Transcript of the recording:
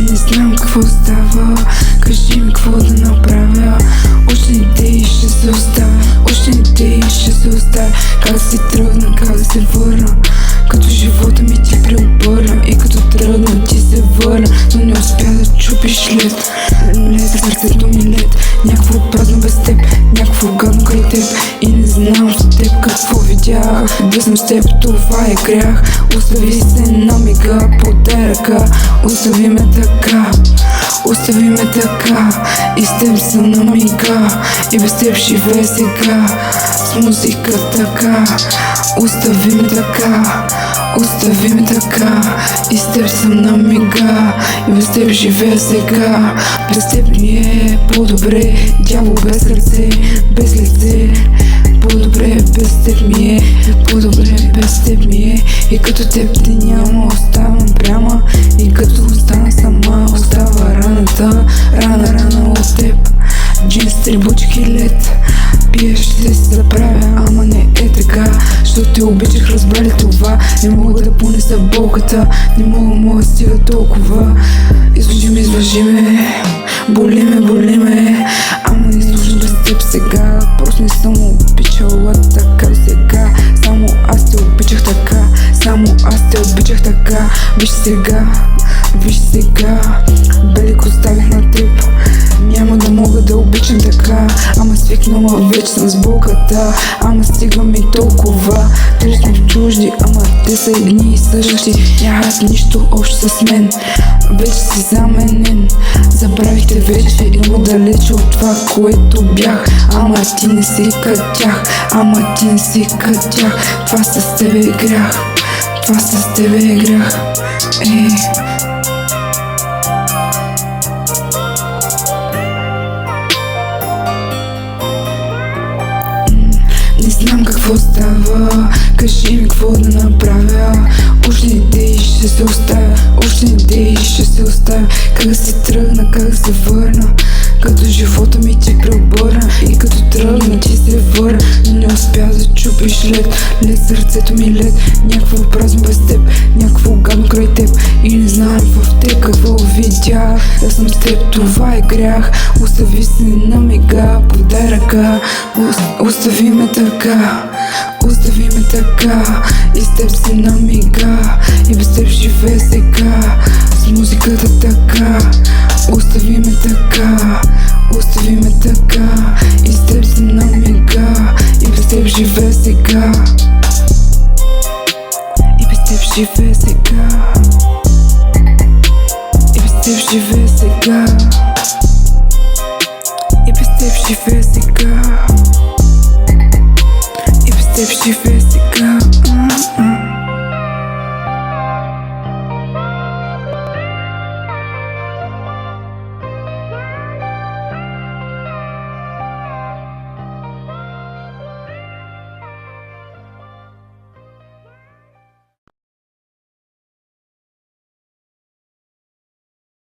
Не знам какво става, кажи ми какво да направя. Още идеи ще се оставя, още идеи ще се оставя. Как си тръгна, как да се върна, като живота ми ти преобърна. И като тръгна ти се върна, но не успя да чупиш лед. Лед, сърцето ми лед, някакво празно без теб, някакво гадно край теб. И не знам с теб какво видях. Да съм с теб, това е грях. Остави се на мига, подай ръка. Остави ме така, остави ме така. И с теб съм на мига, и без теб живея сега. С музика така, остави ме така, остави ме така. И с теб съм на мига, и без теб живея сега. Без теб ми е по-добре, дявол без сърце, без лице. По-добре без теб ми е, по-добре без теб ми е. И като теб те няма, оставам пряма. И като остана сама, остава раната, рана от теб. Джинс, трибучки, лед, пиеш, ще се заправя, ама не е така. Защото те обичах, разбрали това. Не мога да понеса болката, не мога да стига толкова. Излъжи ме, боли ме, ама не слушам без теб сега. Просто не съм обичала така сега. Само аз те обичах така, само аз те обичах така. Виж сега, белик оставих на теб. Няма да мога да обичам така, ама свикнала вече съм с болката. Ама стига ми толкова, те сме чужди, ама те са едни и същи. Нямат нищо общо с мен, вече си заменен. Забравихте вече, много далече от това, което бях. Ама ти не си като тях, ама ти не си като тях. Това с тебе е грях, това с тебе е грях. Не знам какво става, кажи ми какво да направя. Още идеи ще се оставя, още идеи ще се оставя. Как да си тръгна, как да се върна, като живота ми ти преобърна. И като тръгна ти се върна, но не успя да чупиш лед. Лед, сърцето ми лед, някакво празно без теб, някакво гадно край теб. И не знам в теб какво видях. Да съм с теб, това е грях. Остави се на мига, подай ръка. Остави ме така, остави ме така. И с теб си на мига, и без теб живея сега. С музиката така, остави ме така, остави ме така. И с теб съм на мига, и без теб живея сега. И без теб живея сега, и без теб живея сега, и без теб живея сега, и без теб живея